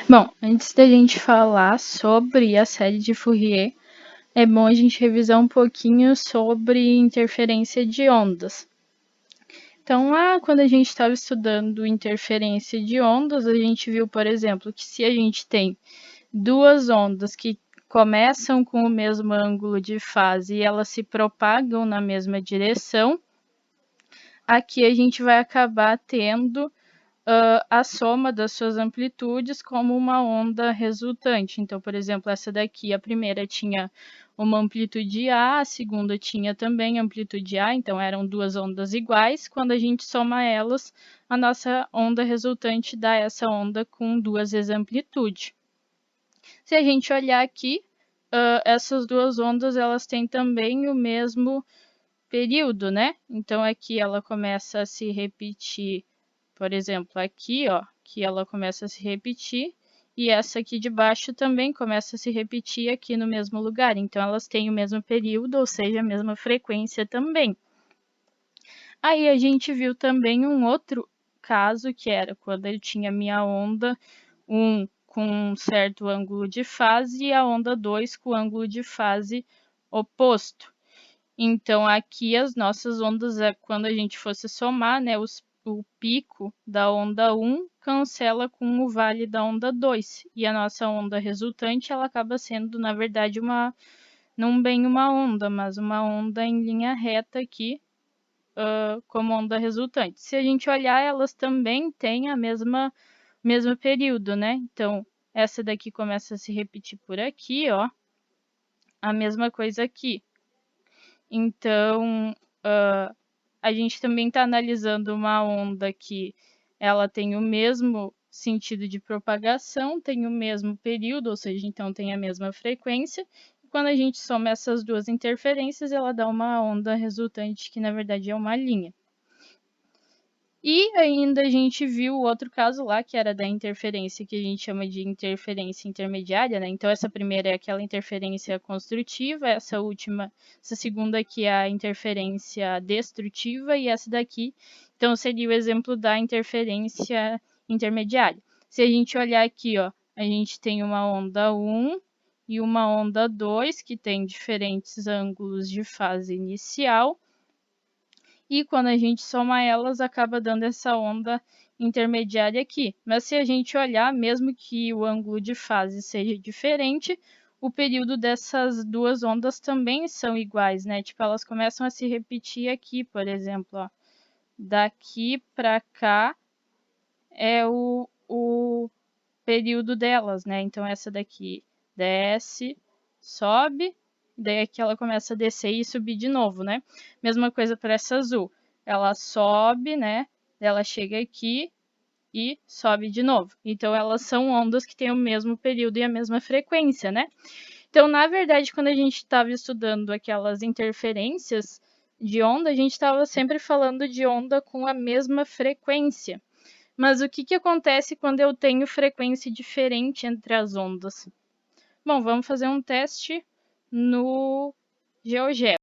Bom, antes da gente falar sobre a série de Fourier, é bom a gente revisar um pouquinho sobre interferência de ondas. Então, lá quando a gente estava estudando interferência de ondas, a gente viu, por exemplo, que se a gente tem duas ondas que começam com o mesmo ângulo de fase e elas se propagam na mesma direção, aqui a gente vai acabar tendo a soma das suas amplitudes como uma onda resultante. Então, por exemplo, essa daqui, a primeira tinha uma amplitude A, a segunda tinha também amplitude A, então eram duas ondas iguais. Quando a gente soma elas, a nossa onda resultante dá essa onda com duas vezes a amplitude. Se a gente olhar aqui, essas duas ondas elas têm também o mesmo período, né? Então aqui ela começa a se repetir, por exemplo, aqui, ó, que ela começa a se repetir, e essa aqui de baixo também começa a se repetir aqui no mesmo lugar. Então elas têm o mesmo período, ou seja, a mesma frequência também. Aí a gente viu também um outro caso, que era quando eu tinha minha onda 1 com um certo ângulo de fase e a onda 2 com o ângulo de fase oposto. Então, aqui as nossas ondas, quando a gente fosse somar, né, o pico da onda 1 cancela com o vale da onda 2. E a nossa onda resultante, ela acaba sendo, na verdade, não bem uma onda, mas uma onda em linha reta aqui, como onda resultante. Se a gente olhar, elas também têm a mesmo período, né? Então, essa daqui começa a se repetir por aqui, ó. A mesma coisa aqui. Então, a gente também está analisando uma onda que ela tem o mesmo sentido de propagação, tem o mesmo período, ou seja, então tem a mesma frequência. E quando a gente soma essas duas interferências, ela dá uma onda resultante, que na verdade é uma linha. E ainda a gente viu o outro caso lá, que era da interferência, que a gente chama de interferência intermediária, né? Então, essa primeira é aquela interferência construtiva, essa segunda aqui é a interferência destrutiva, e essa daqui, então, seria o exemplo da interferência intermediária. Se a gente olhar aqui, ó, a gente tem uma onda 1 e uma onda 2, que tem diferentes ângulos de fase inicial, e quando a gente soma elas, acaba dando essa onda intermediária aqui. Mas se a gente olhar, mesmo que o ângulo de fase seja diferente, o período dessas duas ondas também são iguais, né? Tipo, elas começam a se repetir aqui, por exemplo, ó. Daqui para cá é o período delas, né? Então, essa daqui desce, sobe, daí aqui ela começa a descer e subir de novo, né? Mesma coisa para essa azul. Ela sobe, né? Ela chega aqui e sobe de novo. Então, elas são ondas que têm o mesmo período e a mesma frequência, né? Então, na verdade, quando a gente estava estudando aquelas interferências de onda, a gente estava sempre falando de onda com a mesma frequência. Mas o que acontece quando eu tenho frequência diferente entre as ondas? Bom, vamos fazer um teste no GeoGebra.